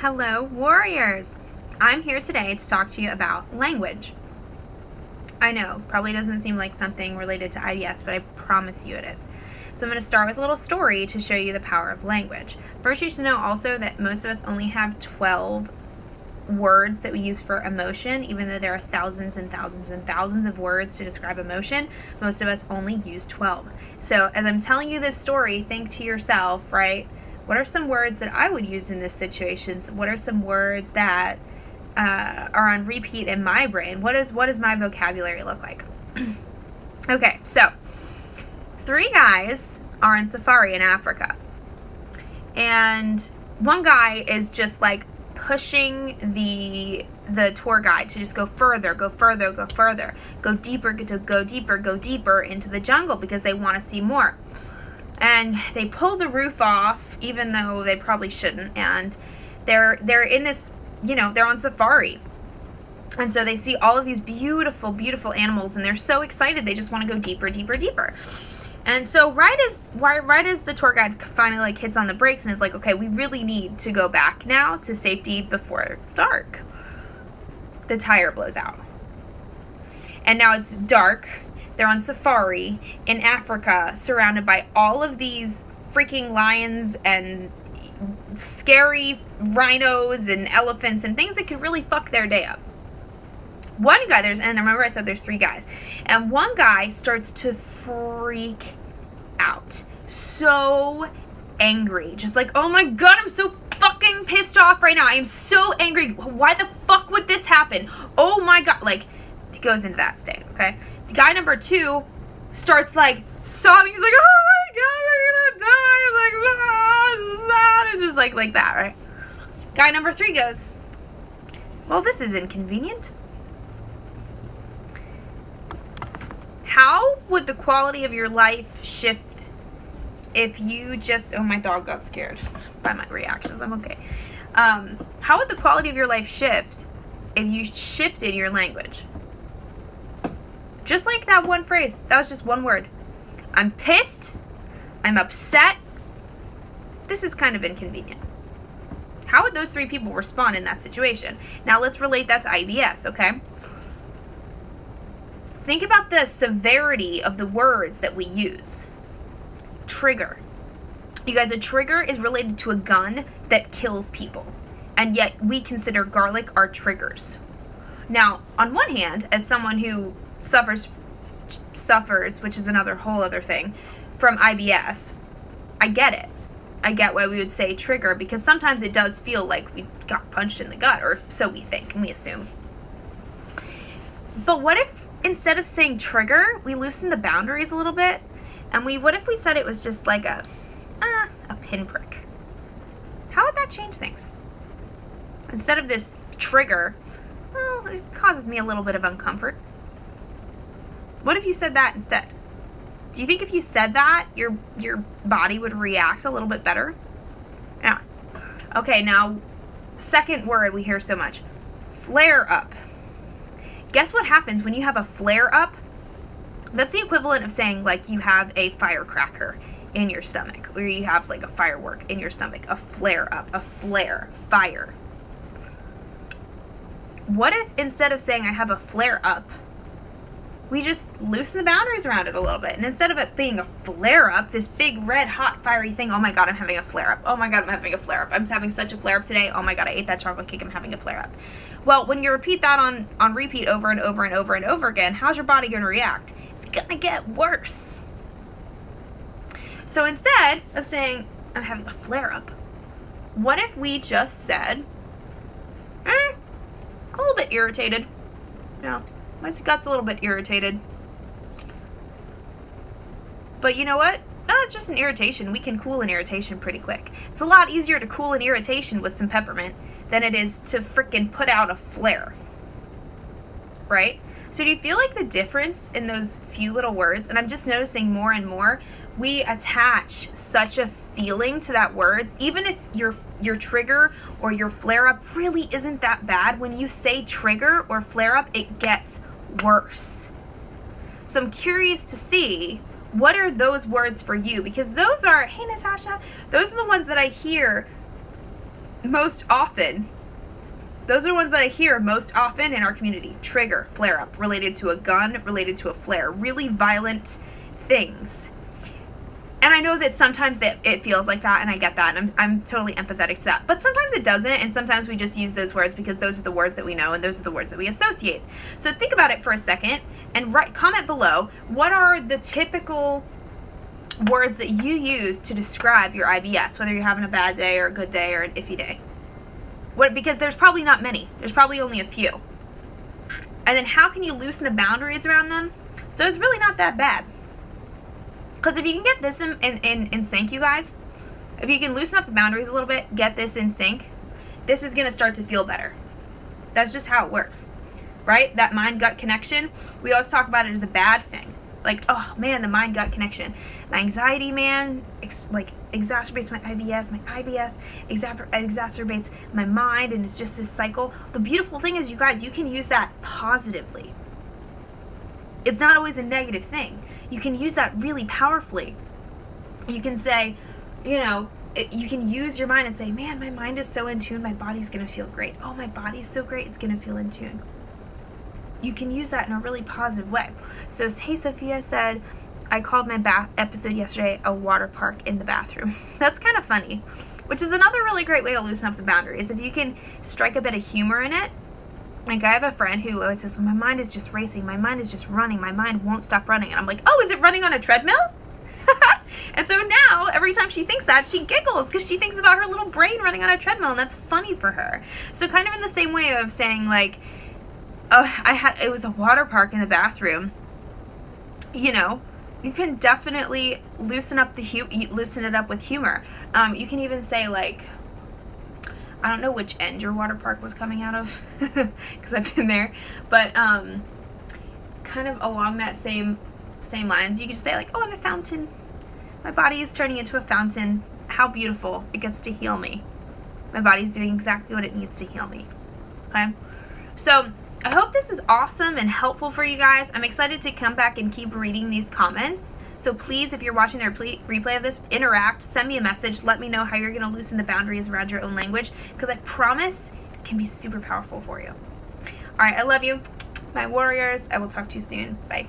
Hello, warriors! I'm here today to talk to you about language. I know, probably doesn't seem like something related to IBS, but I promise you it is. So I'm going to start with a little story to show you the power of language. First, you should know also that most of us only have 12 words that we use for emotion, even though there are thousands and thousands and thousands of words to describe emotion. Most of us only use 12. So as I'm telling you this story, think to yourself, right? What are some words that I would use in this situation? What are some words that are on repeat in my brain? What does my vocabulary look like? Okay, so 3 guys are on safari in Africa. And one guy is just like pushing the tour guide to just go further, go further, go further, go deeper, go deeper into the jungle because they want to see more. And they pull the roof off, even though they probably shouldn't. And they're in this, they're on safari. And so they see all of these beautiful, beautiful animals, and they're so excited. They just want to go deeper, deeper, deeper. And so right as the tour guide finally hits on the brakes and is like, okay, we really need to go back now to safety before dark, the tire blows out. And now it's dark. They're on safari in Africa, surrounded by all of these freaking lions and scary rhinos and elephants and things that could really fuck their day up. One guy, and remember I said there's 3 guys, and one guy starts to freak out. So angry. Just like, oh my god, I'm so fucking pissed off right now. I am so angry. Why the fuck would this happen? Oh my god. He goes into that state, okay? Guy number 2 starts sobbing. He's like, oh my god, we're gonna die. Like, sad. And just like that, right? Guy number 3 goes, well, this is inconvenient. How would the quality of your life shift if you just... Oh, my dog got scared by my reactions. I'm okay. How would the quality of your life shift if you shifted your language? Just like that one phrase. That was just one word. I'm pissed. I'm upset. This is kind of inconvenient. How would those 3 people respond in that situation? Now let's relate that to IBS, okay? Think about the severity of the words that we use. Trigger. You guys, a trigger is related to a gun that kills people. And yet we consider garlic our triggers. Now, on one hand, as someone who suffers, which is another whole other thing, from IBS, I get it. I get why we would say trigger, because sometimes it does feel like we got punched in the gut, or so we think and we assume. But what if instead of saying trigger, we loosen the boundaries a little bit, and what if we said it was just like a pinprick? How would that change things? Instead of this trigger, well, it causes me a little bit of uncomfort. What if you said that instead? Do you think if you said that, your body would react a little bit better? Yeah. Okay, now, second word we hear so much. Flare up. Guess what happens when you have a flare up? That's the equivalent of saying you have a firecracker in your stomach, or you have a firework in your stomach. A flare up, a flare, fire. What if instead of saying I have a flare up, we just loosen the boundaries around it a little bit. And instead of it being a flare-up, this big, red, hot, fiery thing, oh my god, I'm having a flare-up. Oh my god, I'm having a flare-up. I'm having such a flare-up today. Oh my god, I ate that chocolate cake. I'm having a flare-up. Well, when you repeat that on repeat over and over and over and over again, how's your body going to react? It's going to get worse. So instead of saying, I'm having a flare-up, what if we just said, a little bit irritated. My gut's a little bit irritated. But you know what? Oh, it's just an irritation. We can cool an irritation pretty quick. It's a lot easier to cool an irritation with some peppermint than it is to frickin' put out a flare. Right? So do you feel like the difference in those few little words? And I'm just noticing more and more, we attach such a feeling to that words, even if your trigger or your flare-up really isn't that bad. When you say trigger or flare-up, it gets worse. So I'm curious to see, what are those words for you? Because those are, hey Natasha, those are the ones that I hear most often. Those are the ones that I hear most often in our community. Trigger, flare-up, related to a gun, related to a flare. Really violent things. And I know that sometimes it feels like that, and I get that, and I'm totally empathetic to that. But sometimes it doesn't, and sometimes we just use those words because those are the words that we know, and those are the words that we associate. So think about it for a second, and comment below, what are the typical words that you use to describe your IBS, whether you're having a bad day or a good day or an iffy day? Because there's probably not many. There's probably only a few. And then how can you loosen the boundaries around them? So it's really not that bad. Because if you can get this in sync, you guys, if you can loosen up the boundaries a little bit, get this in sync, this is going to start to feel better. That's just how it works, right? That mind-gut connection, we always talk about it as a bad thing. Like, oh man, the mind-gut connection. My anxiety, man, exacerbates my IBS. My IBS exacerbates my mind, and it's just this cycle. The beautiful thing is, you guys, you can use that positively. It's not always a negative thing. You can use that really powerfully. You can say, you can use your mind and say, man, my mind is so in tune, my body's going to feel great. Oh, my body's so great, it's going to feel in tune. You can use that in a really positive way. So, hey, Sophia said, I called my bath episode yesterday a water park in the bathroom. That's kind of funny, which is another really great way to loosen up the boundaries. If you can strike a bit of humor in it. Like, I have a friend who always says, my mind is just racing, my mind is just running, my mind won't stop running. And I'm like, oh, is it running on a treadmill? And so now, every time she thinks that, she giggles because she thinks about her little brain running on a treadmill, and that's funny for her. So kind of in the same way of saying, like, oh, it was a water park in the bathroom. You can definitely loosen it up with humor. You can even say, like, I don't know which end your water park was coming out of because I've been there, but kind of along that same lines, you could just say, like, oh, I'm a fountain. My body is turning into a fountain. How beautiful. It gets to heal me. My body's doing exactly what it needs to heal me. Okay? So I hope this is awesome and helpful for you guys. I'm excited to come back and keep reading these comments. So please, if you're watching the replay of this, interact, send me a message, let me know how you're going to loosen the boundaries around your own language, because I promise it can be super powerful for you. All right, I love you, my warriors. I will talk to you soon. Bye.